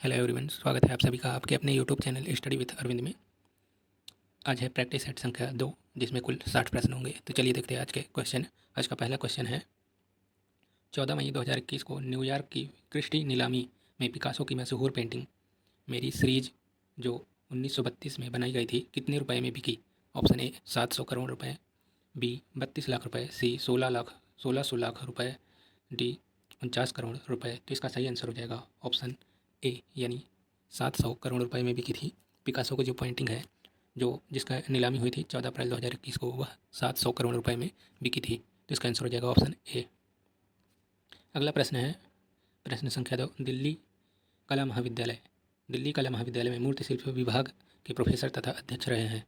Hello everyone, स्वागत है आप सभी का आपके अपने YouTube channel study with Arvind में। आज है प्रैक्टिस सेट संख्या 2, जिसमें कुल 60 प्रश्न होंगे। तो चलिए देखते हैं आज के क्वेश्चन। आज का पहला क्वेश्चन है, 14 मई 2021 को न्यूयॉर्क की क्रिस्टी नीलामी में पिकासो की मशहूर पेंटिंग मेरी सीरीज जो 1932 में बनाई गई थी कितने रुपए में बिकी? ऑप्शन ए 700 करोड़ रुपए, बी 32 लाख रुपए, सी 16 लाख रुपए, डी 49 करोड़ रुपए। तो इसका सही आंसर हो जाएगा ऑप्शन ए, यानी 700 करोड़ रुपए में बिकी थी। पिकासो की जो पेंटिंग है, जो जिसका नीलामी हुई थी 14 अप्रैल 2021 को, वह 700 करोड़ रुपए में बिकी थी। तो इसका आंसर हो जाएगा ऑप्शन ए। अगला प्रश्न है प्रश्न संख्या 2, दिल्ली कला महाविद्यालय में मूर्ति शिल्प विभाग के प्रोफेसर तथा अध्यक्ष रहे हैं।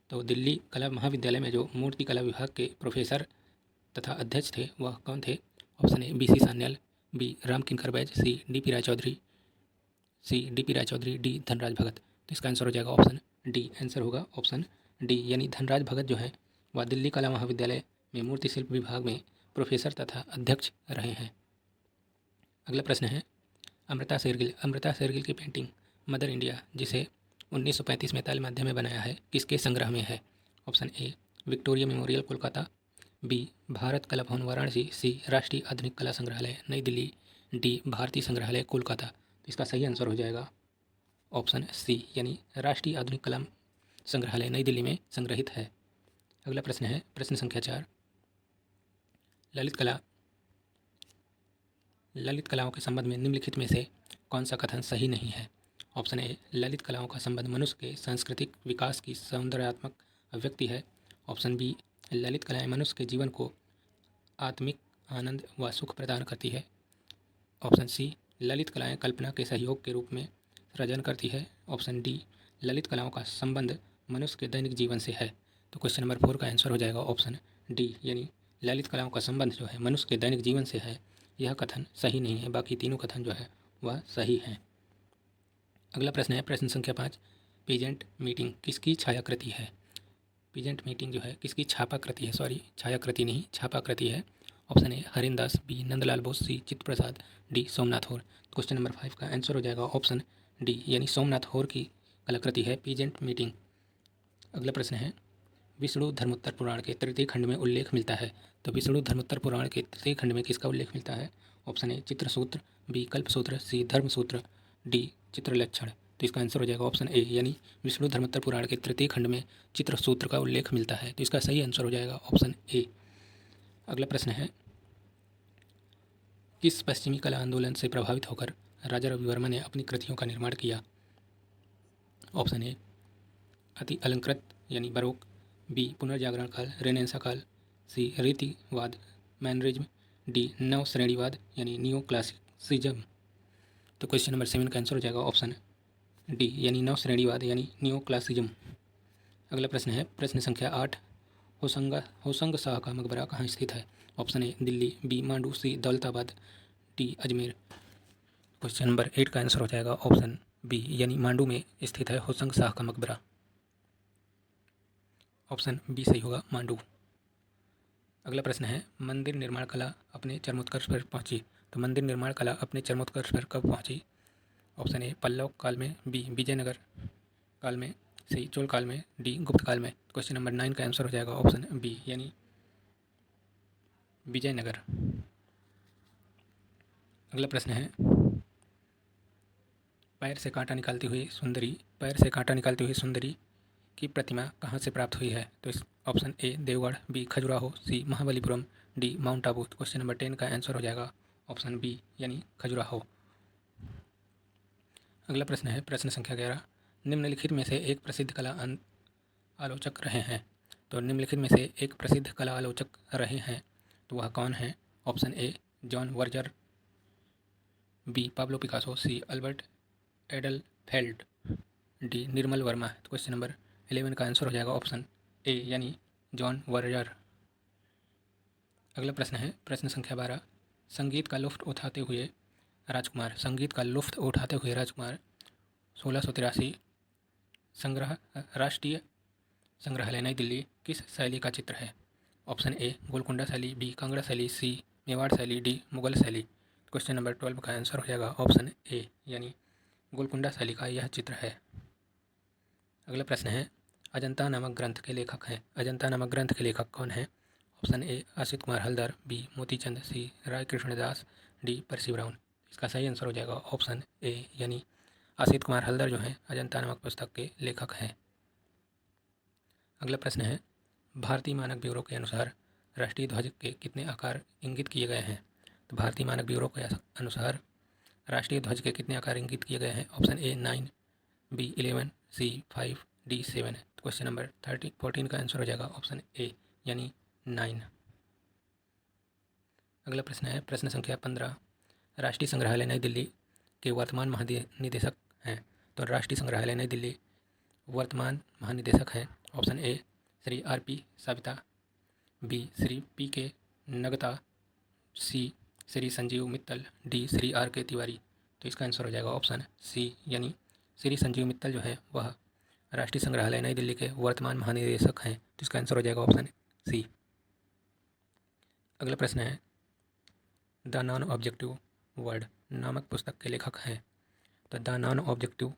तो दिल्ली कला महाविद्यालय में जो मूर्ति कला विभाग के प्रोफेसर तथा अध्यक्ष थे वह कौन थे? Option A BC Sanyal, B Ram Kinkar Baij, C DP Roychowdhury, D Dhanraj Bhagat. तो इसका आंसर हो जाएगा ऑप्शन डी। आंसर होगा ऑप्शन डी, यानी धनराज भगत जो है वह दिल्ली कला महाविद्यालय में मूर्ति शिल्प विभाग में प्रोफेसर तथा अध्यक्ष रहे हैं। अगला प्रश्न है, अमृता शेरगिल की पेंटिंग मदर इंडिया, जिसे 1935 में ताल माध्यम में बनाया है, किसके संग्रह में है? Option A Victoria Memorial Kolkata, B Bharat Kala Bhavan Varanasi, सी राष्ट्रीय आधुनिक कला संग्रहालय नई दिल्ली, डी भारतीय संग्रहालय कोलकाता। तो इसका सही आंसर हो जाएगा ऑप्शन सी, यानी राष्ट्रीय आधुनिक कला संग्रहालय नई दिल्ली में संग्रहित है। अगला प्रश्न है प्रश्न संख्या 4, ललित कलाओं के संबंध में निम्नलिखित में से कौन सा कथन सही नहीं है? ऑप्शन ए ललित कलाओं का संबंध मनुष्य के सांस्कृतिक विकास की सौंदर्यात्मक अभिव्यक्ति है। ऑप्शन बी ललित कलाएं मनुष्य के जीवन को आत्मिक आनंद व सुख प्रदान करती है। ऑप्शन सी ललित कलाएं कल्पना के सहयोग के रूप में सृजन करती है। ऑप्शन डी ललित कलाओं का संबंध मनुष्य के दैनिक जीवन से है। तो क्वेश्चन नंबर 4 का आंसर हो जाएगा ऑप्शन डी, यानी ललित कलाओं का संबंध जो है मनुष्य के दैनिक जीवन से है। यह कथन सही नहीं है, बाकी तीनों कथन जो है वह सही है। अगला प्रश्न है प्रश्न संख्या 5, पीजेंट मीटिंग किसकी छायाकृति है? पीजेंट मीटिंग जो है किसकी छापाकृति है? छायाकृति नहीं, छापाकृति है। Option A Harindas, B Nandlal Bose, C Chitta Prasad, D Somnath होर। क्वेश्चन नंबर 5 का आंसर हो जाएगा ऑप्शन डी, यानी सोमनाथ होर की कलाकृति है पीजेंट मीटिंग। अगला प्रश्न है, विष्णु धर्मोत्तर पुराण के तृतीय खंड में उल्लेख मिलता है। तो विष्णु धर्मोत्तर पुराण के तृतीय खंड में किसका उल्लेख मिलता है? Option A Chitrasutra, B Kalpasutra, C Dharmasutra, D Chitralakshana. तो इसका आंसर हो जाएगा ऑप्शन ए, यानी विष्णु धर्मोत्तर पुराण के तृतीय खंड में चित्रसूत्र का उल्लेख मिलता है। तो इसका सही आंसर हो जाएगा ऑप्शन ए। अगला प्रश्न है, किस पश्चिमी कला आंदोलन से प्रभावित होकर राजा रवि वर्मा ने अपनी कृतियों का निर्माण किया? ऑप्शन ए अति अलंकृत यानी बरोक, बी पुनर्जागरण काल रेनेसां काल, सी रीतिवाद मैनरिज्म, डी नव श्रेणीवाद यानी न्यू क्लासिसिज्म। तो क्वेश्चन नंबर 7 का आंसर हो जाएगा ऑप्शन डी, यानी नव श्रेणीवाद यानी न्यू क्लासिज्म। अगला प्रश्न है प्रश्न संख्या 8, होशंग शाह का मकबरा कहाँ स्थित है? Option A Delhi, B Mandu, C Daulatabad, D Ajmer. Question number 8 का आंसर हो जाएगा ऑप्शन बी, यानी मांडू में स्थित है होशंग शाह का मकबरा। ऑप्शन बी सही होगा, मांडू। अगला प्रश्न है, मंदिर निर्माण कला अपने चरमोत्कर्ष पर पहुंची। तो मंदिर निर्माण कला अपने चरमोत्कर्ष पर कब पहुंची? ऑप्शन ए पल्लव काल में, बी विजयनगर काल में, सी चोल काल में, डी गुप्त काल में। क्वेश्चन नंबर 9 का आंसर हो जाएगा ऑप्शन बी, यानी विजयनगर। अगला प्रश्न है, पैर से कांटा निकालती हुई सुंदरी की प्रतिमा कहाँ से प्राप्त हुई है? तो इस option A Deogarh, B Khajuraho, C Mahabalipuram, D Mount Abu. Question number 10 का आंसर हो जाएगा ऑप्शन बी, यानी खजुराहो। अगला प्रश्न है प्रश्न संख्या 11, निम्नलिखित में से एक प्रसिद्ध कला आलोचक रहे हैं। तो निम्नलिखित में से एक प्रसिद्ध कला आलोचक रहे हैं, तो वह कौन है? Option A John Berger, B Pablo Picasso, C Albert Edelfelt, D Nirmal Verma. तो क्वेश्चन नंबर 11 का आंसर हो जाएगा ऑप्शन ए, यानी जॉन वर्जर। अगला प्रश्न है प्रश्न संख्या 12, संगीत का लुफ्त उठाते हुए राजकुमार 1683 संग्रह राष्ट्रीय संग्रहालय नई दिल्ली किस शैली का चित्र है? ऑप्शन ए गोलकुंडा शैली, बी कांगड़ा शैली, सी मेवाड़ शैली, डी मुगल शैली। क्वेश्चन नंबर 12 का आंसर हो जाएगा ऑप्शन ए, यानी गोलकुंडा शैली का यह चित्र है। अगला प्रश्न है, अजंता नामक ग्रंथ के लेखक हैं। अजंता नामक ग्रंथ के लेखक कौन है? Option A Asit Kumar Haldar, B Motichand, C Rai Krishnadas, D Percy Brown. इसका सही आंसर हो जाएगा ऑप्शन ए, यानी असित कुमार हल्दर जो हैं अजंता नामक पुस्तक के लेखक हैं। अगला प्रश्न है, भारतीय मानक ब्यूरो के अनुसार राष्ट्रीय ध्वज के कितने आकार इंगित किए गए हैं? तो भारतीय मानक ब्यूरो के अनुसार राष्ट्रीय ध्वज के कितने आकार इंगित किए गए हैं? Option A 9, B 11, C 5, D 7। तो क्वेश्चन नंबर 14 का आंसर हो जाएगा ऑप्शन ए, यानी 9। अगला प्रश्न है, प्रश्न संख्या 15, राष्ट्रीय संग्रहालय नई दिल्ली के वर्तमान महानिदेशक हैं। तो राष्ट्रीय संग्रहालय नई दिल्ली वर्तमान महानिदेशक हैं। Option A Shri R P. Sabita, B Shri P K. Nagta, C Shri Sanjeev Mittal, D Shri R K. Tiwari. तो इसका आंसर हो जाएगा ऑप्शन सी, यानी श्री संजीव मित्तल जो है वह राष्ट्रीय संग्रहालय नई दिल्ली के वर्तमान महानिदेशक हैं। तो इसका आंसर हो जाएगा ऑप्शन सी। अगला प्रश्न है, द नॉन ऑब्जेक्टिव वर्ड नामक पुस्तक के लेखक हैं। तो द नॉन ऑब्जेक्टिव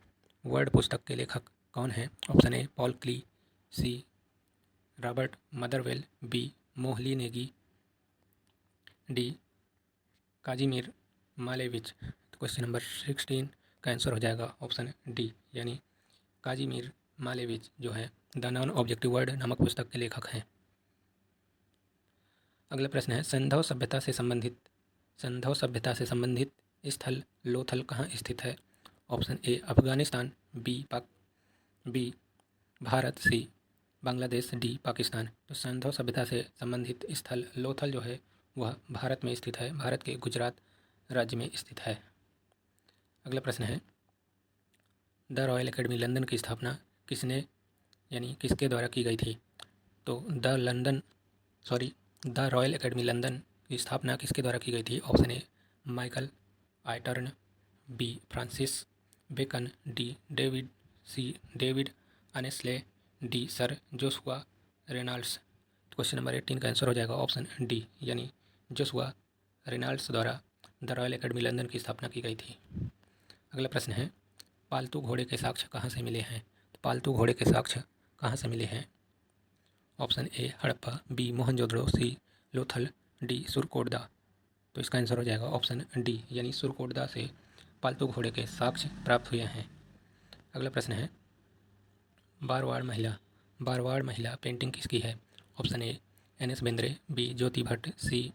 वर्ड पुस्तक के लेखक कौन हैं? Option A Paul Klee, C Robert Motherwell, B Mohli Negi, D Kazimir Malevich. तो क्वेश्चन नंबर 16 का आंसर हो जाएगा ऑप्शन डी, यानी काजिमिर मालेविच जो है द नॉन ऑब्जेक्टिव वर्ड नामक पुस्तक के लेखक हैं। अगला प्रश्न है, संधव सभ्यता से संबंधित स्थल लोथल कहाँ स्थित है? Option A Afghanistan, B Bharat, C Bangladesh, D Pakistan. तो संधव सभ्यता से संबंधित स्थल लोथल जो है वह भारत में स्थित है, भारत के गुजरात राज्य में स्थित है। अगला प्रश्न है, द रॉयल एकेडमी लंदन की स्थापना किसने यानी किसके द्वारा की गई थी? तो द रॉयल एकेडमी लंदन की स्थापना किसके द्वारा की गई थी? ऑप्शन ए माइकल आइटर्न, B Francis Bacon, D David, C David Annesley, D sir Joshua Reynolds. Question number 18 का आंसर हो जाएगा ऑप्शन डी, यानी जोशुआ रेनॉल्ड्स द्वारा द रॉयल एकेडमी लंदन की स्थापना की गई थी। अगला प्रश्न है, पालतू घोड़े के साक्ष्य कहाँ से मिले हैं? तो पालतू घोड़े के साक्ष्य कहाँ से मिले हैं? Option A Harappa, B Mohenjodaro, C Lothal, D Surkotada. तो इसका आंसर हो जाएगा ऑप्शन डी, यानी सुरकोटदा से पालतू घोड़े के साक्ष्य प्राप्त हुए हैं। अगला प्रश्न है, बारवाड़ महिला पेंटिंग किसकी है? Option A N S. Bendre, B Jyoti Bhatt, C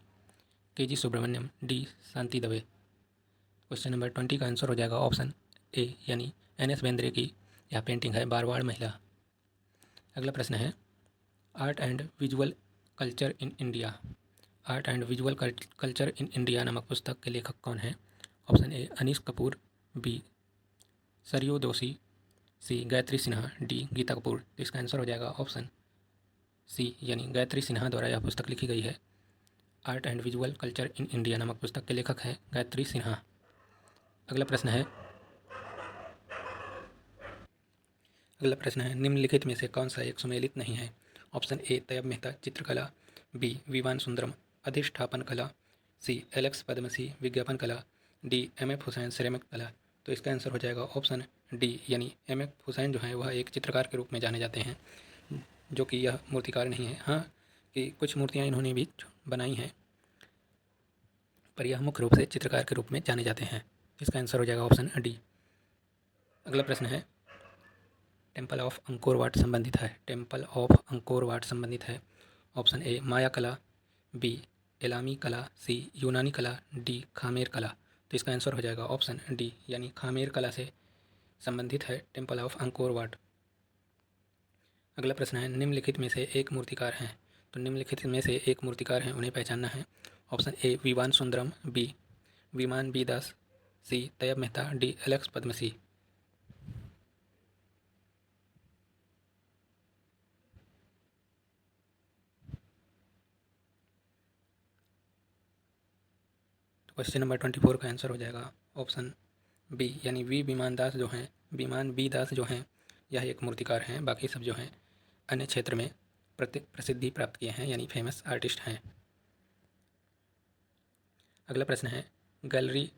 K G. Subramanyan, D Shanti Dave. Question number 20 का आंसर हो जाएगा ऑप्शन ए, यानी एन.एस. बेंद्रे की यह पेंटिंग है बारवाड़ महिला। अगला प्रश्न है, art and visual culture in India नामक पुस्तक के लेखक कौन हैं? Option A Anish Kapoor, B Sarayu Doshi, C Gayatri Sinha, D Geeta Kapur. तो इसका आंसर हो जाएगा ऑप्शन सी, यानी गायत्री सिन्हा द्वारा यह पुस्तक लिखी गई है। Art and visual culture in India नामक पुस्तक के लेखक हैं गायत्री सिन्हा। अगला प्रश्न है, निम्नलिखित में से कौन सा एक सुमेलित नहीं है? ऑप्शन ए तैयब मेहता चित्रकला, बी विवान सुंदरम अधिष्ठापन कला, सी एलेक्स पद्मसी विज्ञापन कला, डी एम.एफ. हुसैन सिरेमिक कला। तो इसका आंसर हो जाएगा ऑप्शन डी, यानी एम.एफ. हुसैन जो है वह एक चित्रकार के रूप में जाने जाते हैं, जो कि यह मूर्तिकार नहीं है। हाँ, कि कुछ मूर्तियाँ इन्होंने भी बनाई हैं, पर यह मुख्य रूप से चित्रकार के रूप में जाने जाते हैं। इसका आंसर हो जाएगा ऑप्शन डी। अगला प्रश्न है, टेम्पल ऑफ अंकोर वाट संबंधित है। ऑप्शन ए माया कला, बी एलामी कला, सी यूनानी कला, डी खामेर कला। तो इसका आंसर हो जाएगा ऑप्शन डी, यानी खामेर कला से संबंधित है टेम्पल ऑफ अंकोर वाट। अगला प्रश्न है, निम्नलिखित में से एक मूर्तिकार हैं। तो निम्नलिखित में से एक मूर्तिकार हैं, उन्हें पहचानना है। Option A Vivan Sundaram, B Viman B Das, C Tyeb Mehta, D Alex Padamsee. Question number 24 का आंसर हो जाएगा ऑप्शन बी, यानी विमान बी दास जो हैं यह एक मूर्तिकार हैं। बाकी सब जो हैं अन्य क्षेत्र में प्रसिद्धि प्राप्त किए हैं, यानी फेमस आर्टिस्ट हैं। अगला प्रश्न है, गैलरी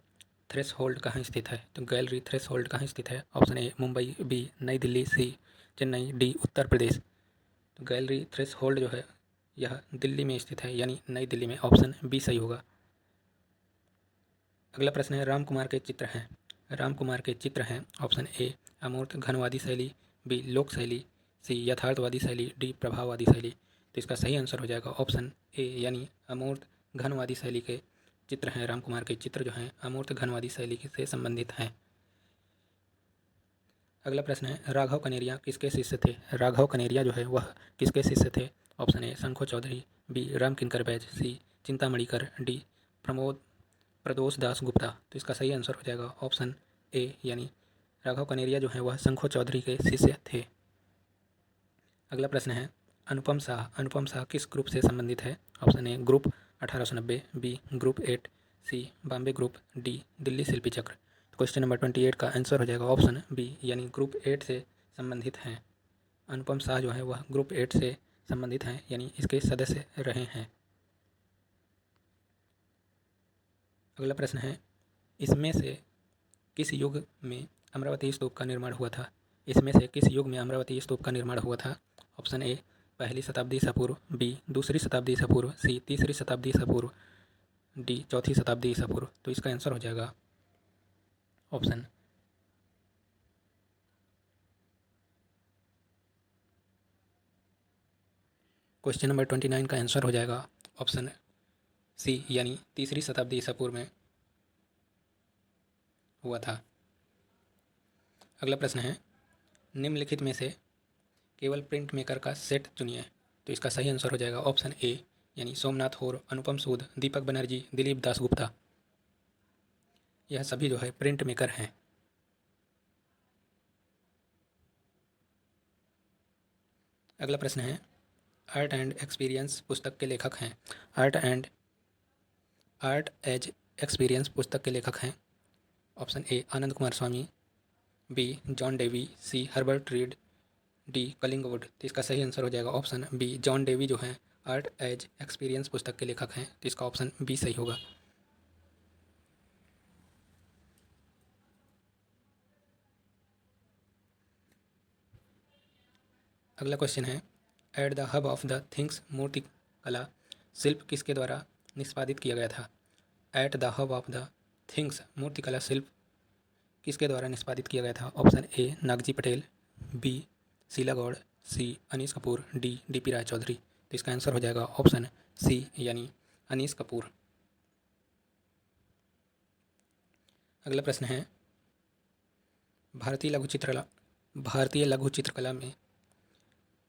थ्रेसहोल्ड कहाँ स्थित है? तो गैलरी थ्रेसहोल्ड कहाँ स्थित है? ऑप्शन ए मुंबई, बी नई दिल्ली, सी चेन्नई, डी उत्तर प्रदेश। तो गैलरी थ्रेसहोल्ड जो है यह दिल्ली में स्थित है, यानी नई दिल्ली में। ऑप्शन बी सही होगा। अगला प्रश्न है, राम कुमार के चित्र हैं। राम कुमार के चित्र हैं। ऑप्शन ए अमूर्त घनवादी शैली, बी लोक शैली, सी यथार्थवादी शैली, डी प्रभाववादी शैली। तो इसका सही आंसर हो जाएगा ऑप्शन ए, यानी अमूर्त घनवादी शैली के चित्र हैं। राम कुमार के चित्र जो हैं अमूर्त घनवादी शैली से संबंधित हैं। अगला प्रश्न है, राघव कनेरिया किसके शिष्य थे? राघव कनेरिया जो है वह किसके शिष्य थे? Option A Sankho Chaudhuri, B Ram Kinkar Baij, C Chintamanikar, D Pramod Pradosh Das Gupta. तो इसका सही आंसर हो जाएगा ऑप्शन ए, यानी राघव कनेरिया जो है वह शंखो चौधरी के शिष्य थे। अगला प्रश्न है, अनुपम शाह किस ग्रुप से संबंधित है? Option A group 1890, B group 8, C Bombay group, D Delhi Shilpi Chakra. तो क्वेश्चन नंबर 28 का आंसर हो जाएगा ऑप्शन बी, यानी ग्रुप 8 से संबंधित हैं। अनुपम शाह जो है वह ग्रुप 8 से संबंधित हैं, यानी इसके सदस्य रहे हैं। अगला प्रश्न है, इसमें से किस युग में अमरावती स्तूप का निर्माण हुआ था? इसमें से किस युग में अमरावती स्तूप का निर्माण हुआ था? ऑप्शन ए पहली शताब्दी ईसा पूर्व, बी दूसरी शताब्दी ईसा पूर्व, सी तीसरी शताब्दी ईसा पूर्व, डी चौथी शताब्दी ईसा पूर्व। तो इसका आंसर हो जाएगा ऑप्शन क्वेश्चन नंबर 29 का आंसर हो जाएगा ऑप्शन सी, यानी तीसरी शताब्दी ईसा पूर्व में हुआ था। अगला प्रश्न है, निम्नलिखित में से केवल प्रिंट मेकर का सेट चुनिए। तो इसका सही आंसर हो जाएगा ऑप्शन ए, यानी सोमनाथ होर, अनुपम सूद, दीपक बनर्जी, दिलीप दास गुप्ता। यह सभी जो है प्रिंट मेकर हैं। अगला प्रश्न है, आर्ट एंड एक्सपीरियंस पुस्तक के लेखक हैं। आर्ट एज एक्सपीरियंस पुस्तक के लेखक हैं। Option A Anand Kumar Swamy, B John Dewey, C Herbert Read, D Collingwood. तो इसका सही आंसर हो जाएगा ऑप्शन बी, जॉन डेवी जो हैं आर्ट एज एक्सपीरियंस पुस्तक के लेखक हैं। तो इसका ऑप्शन बी सही होगा। अगला क्वेश्चन है, at the hub of the things मूर्ति कला शिल्प किसके द्वारा निष्पादित किया गया था? At the hub of the things मूर्ति कला शिल्प किसके द्वारा निष्पादित किया गया था? Option A Nagji Patel, B Sheela Gowd, C Anish Kapoor, D D P Roy Chowdhury. तो इसका आंसर हो जाएगा ऑप्शन सी, यानी अनीस कपूर। अगला प्रश्न है, भारतीय लघु चित्रकला में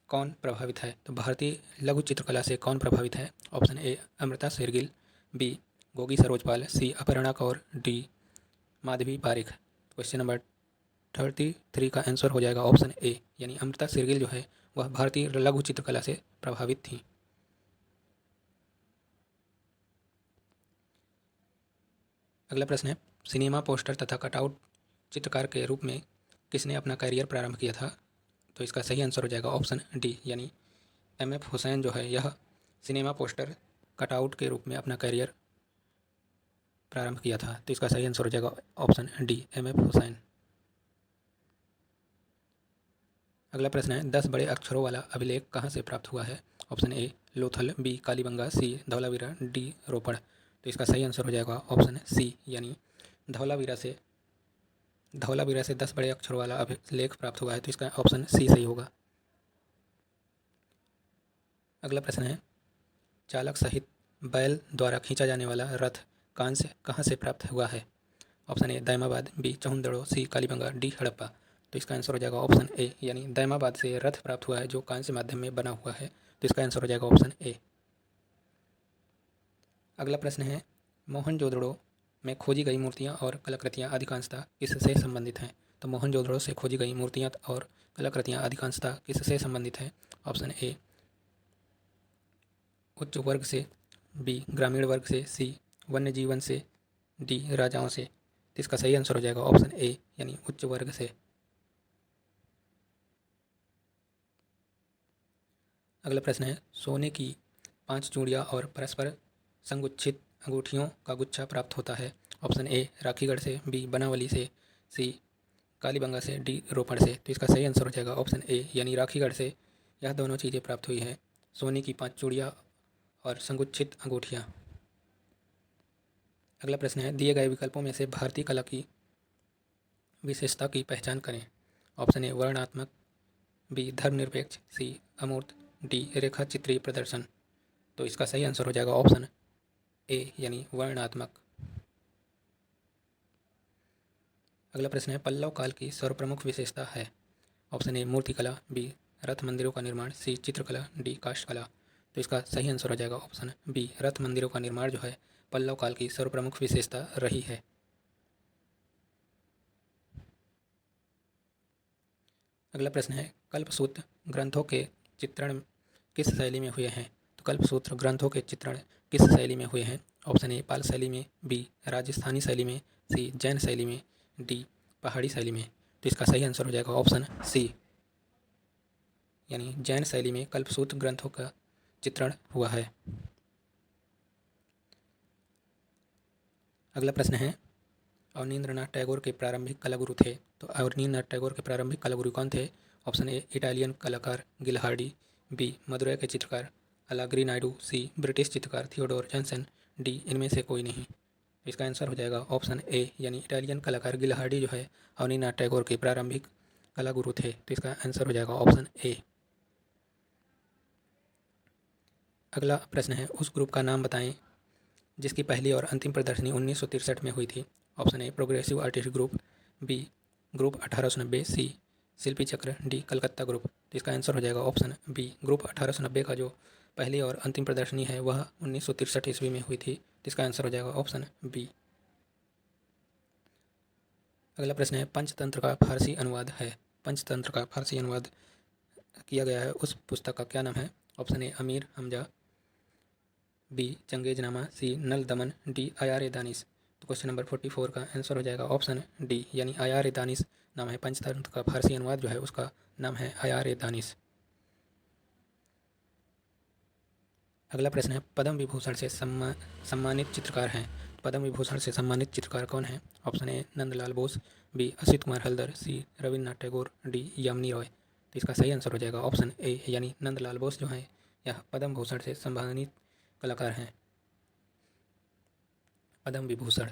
कौन प्रभावित है? तो भारतीय लघु चित्रकला से कौन प्रभावित है? Option A Amrita Shergil, B Gogi Sarojpal, C अपर्णा Caur, D Madhvi Parekh. Question number 33 का आंसर हो जाएगा ऑप्शन ए, यानी अमृता शेरगिल जो है वह भारतीय लघु चित्रकला से प्रभावित थी। अगला प्रश्न है, सिनेमा पोस्टर तथा कटआउट चित्रकार के रूप में किसने अपना करियर प्रारंभ किया था? तो इसका सही आंसर हो जाएगा ऑप्शन डी, यानी एम.एफ. हुसैन जो है यह सिनेमा पोस्टर कटआउट के रूप में अपना करियर प्रारंभ किया था। तो इसका सही आंसर हो जाएगा ऑप्शन डी, एम.एफ. हुसैन। अगला प्रश्न है, 10 बड़े अक्षरों वाला अभिलेख कहाँ से प्राप्त हुआ है? Option A Lothal, B Kalibangan, C Dholavira, D Ropar. तो इसका सही आंसर हो जाएगा ऑप्शन सी, यानी धौलावीरा से 10 बड़े अक्षरों वाला अभिलेख प्राप्त हुआ है। तो इसका ऑप्शन सी सही होगा। अगला प्रश्न है, चालक सहित बैल द्वारा खींचा जाने वाला रथ कहाँ से प्राप्त हुआ है? Option A Daimabad, B Chanhudaro, C Kalibangan, D Harappa. तो इसका आंसर हो जाएगा ऑप्शन ए, यानी दायमाबाद से रथ प्राप्त हुआ है जो कांस्य माध्यम में बना हुआ है। तो इसका आंसर हो जाएगा ऑप्शन ए। अगला प्रश्न है, मोहनजोदड़ो में खोजी गई मूर्तियाँ और कलाकृतियाँ अधिकांशतः किससे संबंधित हैं? तो मोहनजोदड़ो से खोजी गई मूर्तियाँ और कलाकृतियाँ अधिकांशतः किससे संबंधित हैं? ऑप्शन ए उच्च वर्ग से, बी ग्रामीण वर्ग से, सी वन्य जीवन से, डी राजाओं से। तो इसका सही आंसर हो जाएगा ऑप्शन ए, यानी उच्च वर्ग से। अगला प्रश्न है, सोने की 5 चूड़ियाँ और परस्पर संगुच्छित अंगूठियों का गुच्छा प्राप्त होता है? ऑप्शन ए राखीगढ़ से, बी बनावली से, सी कालीबंगा से, डी रोपड़ से। तो इसका सही आंसर हो जाएगा ऑप्शन ए यानी राखीगढ़ से यह दोनों चीज़ें प्राप्त हुई हैं, सोने की 5 चूड़ियाँ और संगुच्छित अंगूठियाँ। अगला प्रश्न है, दिए गए विकल्पों में से भारतीय कला की विशेषता की पहचान करें। ऑप्शन ए वर्णनात्मक, बी धर्मनिरपेक्ष, सी अमूर्त, डी रेखा चित्रीय प्रदर्शन। तो इसका सही आंसर हो जाएगा ऑप्शन ए यानी वर्णनात्मक। अगला प्रश्न है, पल्लव काल की सर्वप्रमुख विशेषता है। ऑप्शन ए मूर्तिकला, बी रथ मंदिरों का निर्माण, सी चित्रकला, डी काष्ठकला। तो इसका सही आंसर हो जाएगा ऑप्शन बी रथ मंदिरों का निर्माण जो है पल्लव काल की सर्वप्रमुख विशेषता रही है। अगला प्रश्न है, कल्पसूत्र ग्रंथों के चित्रण किस शैली में हुए हैं? तो कल्पसूत्र ग्रंथों के चित्रण किस शैली में हुए हैं? ऑप्शन ए पाल शैली में, बी राजस्थानी शैली में, सी जैन शैली में, डी पहाड़ी शैली में। तो इसका सही आंसर हो जाएगा ऑप्शन सी यानी जैन शैली में कल्पसूत्र ग्रंथों का चित्रण हुआ है। अगला प्रश्न है, अवनींद्रनाथ टैगोर के प्रारंभिक कलागुरु थे। तो अवनींद्रनाथ टैगोर के प्रारंभिक कलागुरु कौन थे? ऑप्शन ए इटालियन कलाकार गिलहार्डी, बी मदुरै के चित्रकार अलाग्री नायडू, सी ब्रिटिश चित्रकार थियोडोर जॉनसन, डी इनमें से कोई नहीं। तो इसका आंसर हो जाएगा ऑप्शन ए यानी इटालियन कलाकार गिलहार्डी जो है अवनींद्रनाथ टैगोर के प्रारंभिक कलागुरु थे। तो इसका आंसर हो जाएगा ऑप्शन ए। अगला प्रश्न है, उस ग्रुप का नाम बताएं जिसकी पहली और अंतिम प्रदर्शनी 1963 में हुई थी। Option A progressive artist group, B group 1890, C Shilpi Chakra, D Calcutta group. तो इसका आंसर हो जाएगा ऑप्शन बी ग्रुप 1890 का जो पहली और अंतिम प्रदर्शनी है वह 1963 ईस्वी में हुई थी। तो इसका आंसर हो जाएगा ऑप्शन बी। अगला प्रश्न है, पंचतंत्र का फारसी अनुवाद है। पंचतंत्र का फारसी अनुवाद किया गया है उस पुस्तक का क्या नाम है? ऑप्शन ए अमीर हमजा, बी चंगेजनामा, सी नल दमन, डी आयार ए दानिश। तो क्वेश्चन नंबर 44 का आंसर हो जाएगा ऑप्शन डी यानी आयार ए दानिश नाम है। पंचतंत्र का फारसी अनुवाद जो है उसका नाम है आयार ए दानिश। अगला प्रश्न है, पद्म विभूषण से सम्मानित चित्रकार हैं। पद्म विभूषण से सम्मानित चित्रकार कौन है? Option A Nandlal Bose, B Asit Kumar Haldar, C Rabindranath Tagore, D Jamini Roy. तो इसका सही आंसर हो जाएगा ऑप्शन ए यानी नंदलाल बोस जो है यह पद्म भूषण से सम्मानित कलाकार हैं, पद्म विभूषण।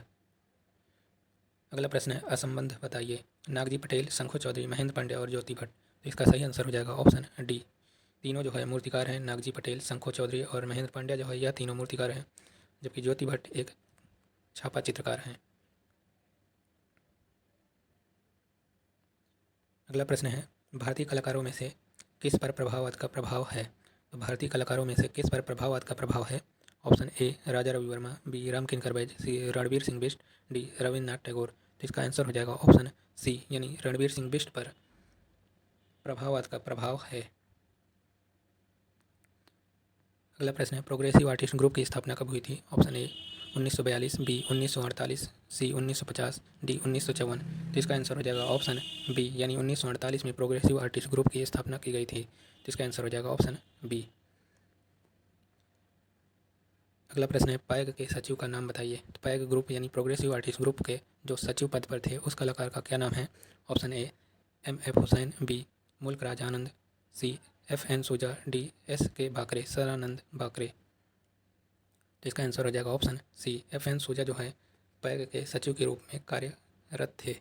अगला प्रश्न है, असंबंध बताइए। नागजी पटेल, शंखु चौधरी, महेंद्र पांड्या और ज्योति भट्ट। तो इसका सही आंसर हो जाएगा ऑप्शन डी। तीनों जो है मूर्तिकार हैं, नागजी पटेल, शंखु चौधरी और महेंद्र पांड्या जो है यह तीनों मूर्तिकार हैं, जबकि ज्योति भट्ट एक छापा चित्रकार हैं। अगला प्रश्न है, भारतीय कलाकारों में से किस पर प्रभाववाद का प्रभाव है? तो भारतीय कलाकारों में से किस पर प्रभाववाद का प्रभाव है? Option A Raja Ravi Varma, B Ramkinkar Baij, C Ranbir Singh Bisht, D Rabindranath Tagore. तो इसका आंसर हो जाएगा ऑप्शन सी यानी रणबीर सिंह बिष्ट पर प्रभाववाद का प्रभाव है। अगला प्रश्न है, प्रोग्रेसिव आर्टिस्ट ग्रुप की स्थापना कब हुई थी? Option A 1942, B 1948, C 1950, D 1954। तो इसका आंसर हो जाएगा ऑप्शन बी यानी 1948 में प्रोग्रेसिव आर्टिस्ट ग्रुप की स्थापना की गई थी। तो इसका आंसर हो जाएगा ऑप्शन बी। अगला प्रश्न है, पैग के सचिव का नाम बताइए। तो पैग ग्रुप यानी प्रोग्रेसिव आर्टिस्ट ग्रुप के जो सचिव पद पर थे उस कलाकार का क्या नाम है? Option A M F. Husain, B Mulk Raj आनंद, सी एफ.एन. सूजा, डी एस.के. बाकरे, सरानंद बाकरे। तो इसका आंसर हो जाएगा ऑप्शन सी एफ.एन. सूजा जो है पैग के सचिव के रूप में कार्यरत थे।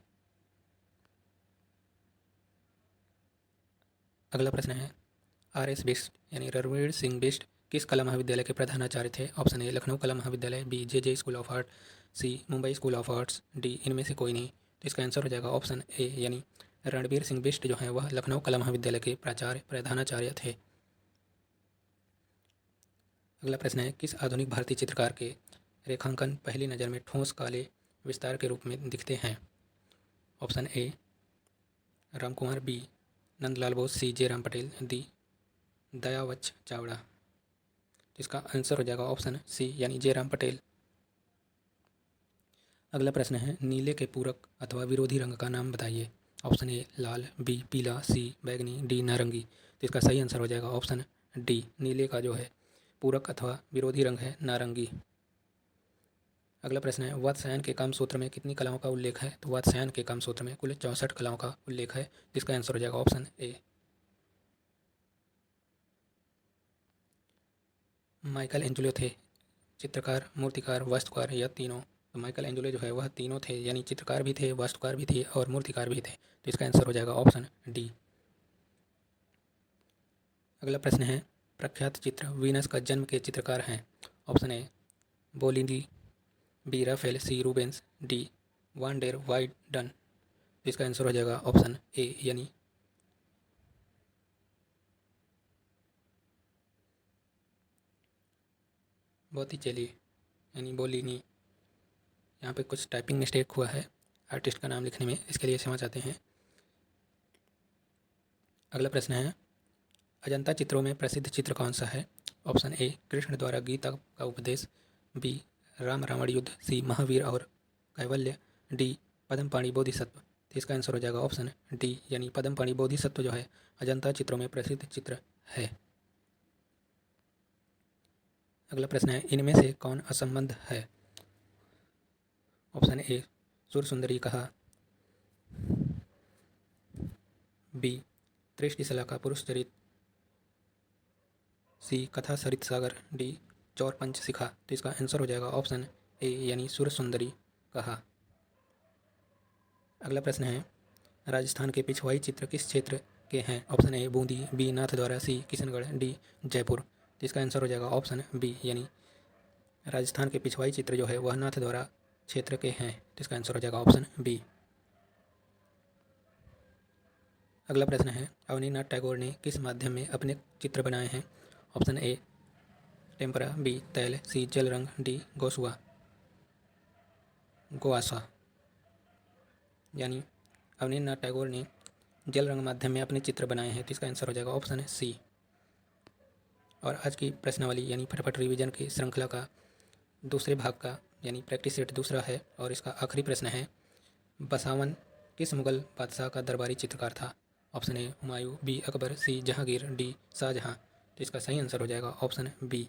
अगला प्रश्न है, आर.एस. बिष्ट यानी रणवीर सिंह बिष्ट किस कला महाविद्यालय के प्रधानाचार्य थे? ऑप्शन ए लखनऊ कला महाविद्यालय, B J school of art, C Mumbai school of arts, D इनमें से कोई नहीं। तो इसका आंसर हो जाएगा ऑप्शन ए यानी रणबीर सिंह बिष्ट जो है वह लखनऊ कला महाविद्यालय के प्राचार्य प्रधानाचार्य थे। अगला प्रश्न है, किस आधुनिक भारतीय चित्रकार के रेखांकन पहली नज़र में ठोस काले विस्तार के रूप में दिखते हैं? Option A Ramkumar, B Nandlal Bose, C Jairam Patel, D दयावच चावड़ा। तो इसका आंसर हो जाएगा ऑप्शन सी यानी जयराम पटेल। अगला प्रश्न है, नीले के पूरक अथवा विरोधी रंग का नाम बताइए। ऑप्शन ए लाल, बी पीला, सी बैगनी, डी नारंगी। तो इसका सही आंसर हो जाएगा ऑप्शन डी नीले का जो है पूरक अथवा विरोधी रंग है नारंगी। अगला प्रश्न है वात्स्यायन के काम सूत्र में कितनी कलाओं का उल्लेख है? तो वात्स्यायन के काम सूत्र में कुल 64 कलाओं का उल्लेख है, जिसका आंसर हो जाएगा ऑप्शन ए। माइकल एंजेलो थे चित्रकार, मूर्तिकार, वास्तुकार या तीनों? तो माइकल एंजेलो जो है वह तीनों थे, यानी चित्रकार भी थे, वास्तुकार भी थे और मूर्तिकार भी थे। तो इसका आंसर हो जाएगा ऑप्शन डी। अगला प्रश्न है प्रख्यात चित्र वीनस का जन्म के चित्रकार हैं? Option A Bellini, B Raphael, C Rubens, D van der Weyden. तो इसका आंसर हो जाएगा ऑप्शन ए यानी बोतिचेली यानी बोलिनी। यहाँ पे कुछ टाइपिंग मिस्टेक हुआ है आर्टिस्ट का नाम लिखने में, इसके लिए क्षमा चाहते हैं। अगला प्रश्न है अजंता चित्रों में प्रसिद्ध चित्र कौन सा है? ऑप्शन ए कृष्ण द्वारा गीता का उपदेश, बी राम रावण युद्ध, सी महावीर और कैवल्य, डी पद्मपाणि बोधिसत्व। तो इसका आंसर हो जाएगा ऑप्शन डी यानी पद्मपाणि बोधिसत्व जो है अजंता चित्रों में प्रसिद्ध चित्र है। अगला प्रश्न है इनमें से कौन असंबद्ध है? ऑप्शन ए सुरसुंदरी कहा, बी त्रिष्टिशला का पुरुष चरित, सी कथा सरित सागर, डी चौर पंच शिखा। तो इसका आंसर हो जाएगा ऑप्शन ए यानी सुरसुंदरी कहा। अगला प्रश्न है राजस्थान के पिछवाई चित्र किस क्षेत्र के हैं? Option A Bundi, B Nathdwara, C Kishangarh, D Jaipur. तो इसका आंसर हो जाएगा ऑप्शन बी यानी राजस्थान के पिछवाई चित्र जो है वह नाथद्वारा क्षेत्र के हैं। तो इसका आंसर हो जाएगा ऑप्शन बी। अगला प्रश्न है अवनीनाथ टैगोर ने किस माध्यम में अपने चित्र बनाए हैं? ऑप्शन ए टेम्परा, बी तैल, सी जल रंग, डी गोआसा। यानी अवनीन्द्रनाथ टैगोर ने जल रंग माध्यम में अपने चित्र बनाए हैं। तो इसका आंसर हो जाएगा ऑप्शन सी। और आज की प्रश्नावली यानी फटाफट रिवीजन की श्रृंखला का दूसरे भाग का यानी प्रैक्टिस सेट दूसरा है और इसका आखिरी प्रश्न है बसावन किस मुगल बादशाह का दरबारी चित्रकार था? Option A Humayun, B Akbar, C Jahangir, D Shahjahan. तो इसका सही आंसर हो जाएगा ऑप्शन बी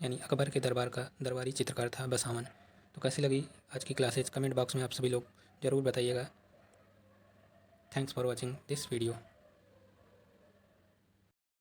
यानी अकबर के दरबार का दरबारी चित्रकार था बसावन। तो कैसी लगी आज की क्लासेज कमेंट बॉक्स में आप सभी लोग ज़रूर बताइएगा। Thanks for watching this video.